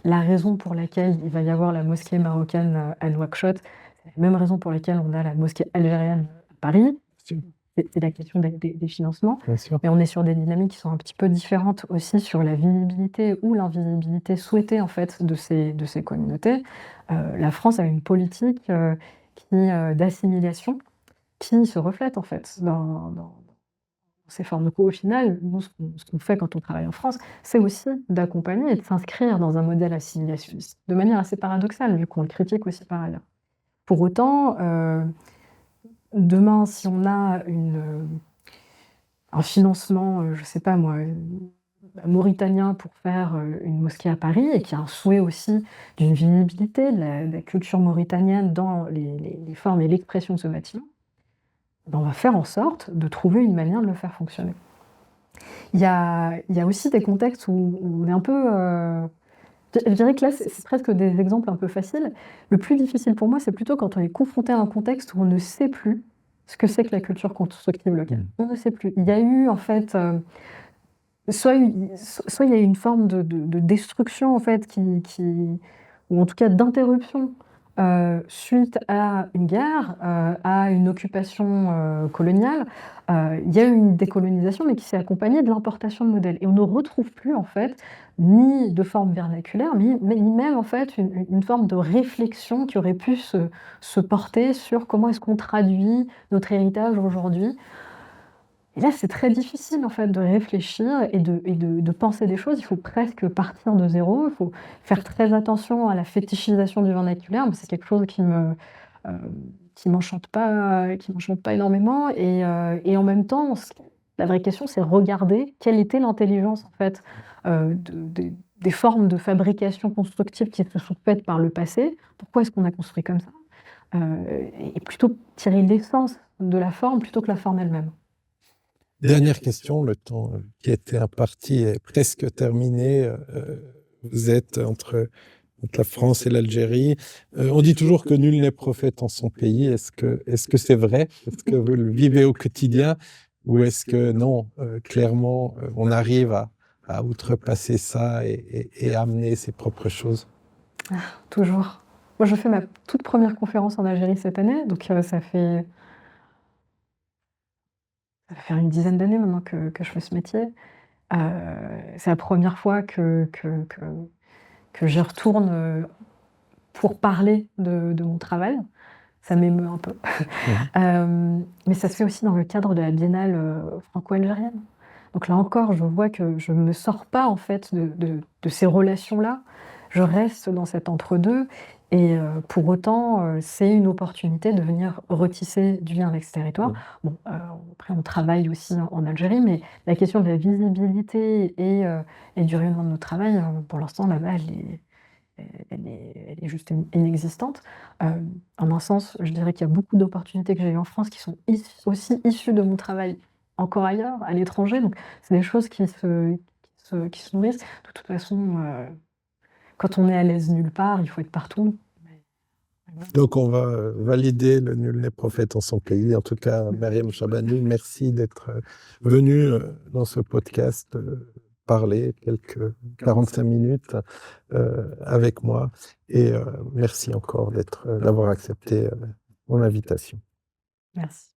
la raison pour laquelle il va y avoir la mosquée marocaine, à Nouakchott, c'est la même raison pour laquelle on a la mosquée algérienne à Paris. C'est la question des financements, Bien sûr. mais on est sur des dynamiques qui sont un petit peu différentes aussi sur la visibilité ou l'invisibilité souhaitée en fait de ces communautés. La France a une politique, d'assimilation qui se reflète en fait dans ces formes. Donc au final, nous ce qu'on fait quand on travaille en France, c'est aussi d'accompagner et de s'inscrire dans un modèle assimilationniste, de manière assez paradoxale vu qu'on le critique aussi par ailleurs. Pour autant, demain si on a un financement, je ne sais pas moi, mauritanien pour faire, une mosquée à Paris et qu'il y a un souhait aussi d'une visibilité de la culture mauritanienne dans les formes et l'expression de ce bâtiment, ben, on va faire en sorte de trouver une manière de le faire fonctionner. Il y a aussi des contextes où on est un peu, je dirais que là, c'est presque des exemples un peu faciles. Le plus difficile pour moi, c'est plutôt quand on est confronté à un contexte où on ne sait plus ce que c'est que la culture constructive locale. On ne sait plus. Il y a eu en fait, soit il y a eu une forme de destruction en fait ou en tout cas d'interruption, suite à une guerre, à une occupation, coloniale. Il y a eu une décolonisation, mais qui s'est accompagnée de l'importation de modèles et on ne retrouve plus en fait, ni de forme vernaculaire, ni même en fait une forme de réflexion qui aurait pu se porter sur comment est-ce qu'on traduit notre héritage aujourd'hui. Et là, c'est très difficile en fait de réfléchir et de penser des choses. Il faut presque partir de zéro. Il faut faire très attention à la fétichisation du vernaculaire. Moi, c'est quelque chose heu, qui m'enchante pas énormément et en même temps, la vraie question, c'est regarder quelle était l'intelligence en fait, des formes de fabrication constructive qui se sont faites par le passé. Pourquoi est-ce qu'on a construit comme ça? Et plutôt tirer l'essence de la forme plutôt que la forme elle-même. Dernière question, le temps qui était imparti est presque terminé. Vous êtes entre la France et l'Algérie. On dit toujours que nul n'est prophète en son pays. Est-ce que c'est vrai? Est-ce que vous le vivez au quotidien? Ou est-ce que non, clairement, on arrive à outrepasser ça et amener ses propres choses? Toujours. Moi, je fais ma toute première conférence en Algérie cette année, donc ça va faire une dizaine d'années maintenant que je fais ce métier. Heu, c'est la première fois que j'y retourne, pour parler de mon travail. ça m'émeut un peu. Mais ça se fait aussi dans le cadre de la biennale, franco-algérienne. Donc là encore, je vois que je me sors pas en fait de ces relations-là. Je reste dans cet entre-deux et pour autant, c'est une opportunité de venir retisser du lien avec ce territoire. Bon, après on travaille aussi en Algérie, mais la question de la visibilité et du rayonnement de notre travail, pour l'instant là-bas, elle est juste inexistante. En un sens, je dirais qu'il y a beaucoup d'opportunités que j'ai eues en France qui sont aussi issues de mon travail encore ailleurs, à l'étranger. Donc, c'est des choses qui se nourrissent. De toute façon, quand on est à l'aise nulle part, il faut être partout. Voilà. Donc, on va valider le nul n'est prophète en son pays. En tout cas, Mariam Chabani, merci d'être venue dans ce podcast parler quelques 45 minutes avec moi. Et merci encore d'avoir accepté mon invitation. Merci.